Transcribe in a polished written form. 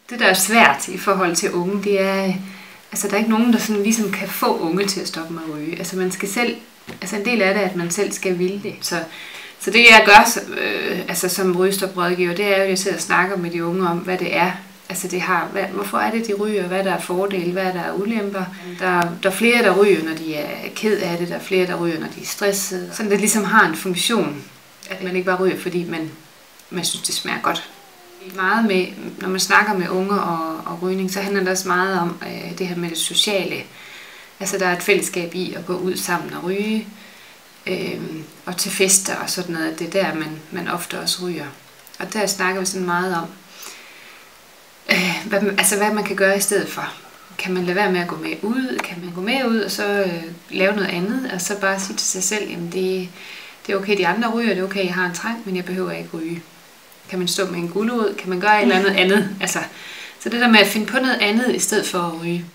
Det, der er svært i forhold til unge, det er, altså der er ikke nogen, der sådan ligesom kan få unge til at stoppe med at ryge. Altså man skal selv, altså en del af det er, at man selv skal ville det. Så det jeg gør altså som rygestoprådgiver, det er jo, at jeg sidder og snakker med de unge om, hvad det er. Altså det har, hvorfor er det, de ryger, hvad der er fordele, hvad der er ulemper. Der er flere, der ryger, når de er ked af det, der er flere, der ryger, når de er stressede. Så det ligesom har en funktion, at man ikke bare ryger, fordi man synes, det smager godt. Meget med, når man snakker med unge og rygning, så handler det også meget om det her med det sociale. Altså der er et fællesskab i at gå ud sammen og ryge, og til fester og sådan noget. Det er der, man ofte også ryger. Og der snakker vi sådan meget om, hvad man kan gøre i stedet for. Kan man lade være med at gå med ud? Kan man gå med ud og så lave noget andet? Og så bare sige til sig selv, jamen det er okay, de andre ryger, det er okay, jeg har en trang, men jeg behøver ikke ryge. Kan man stå med en gulerod? Kan man gøre et eller andet andet? Altså, så det der med at finde på noget andet i stedet for at ryge.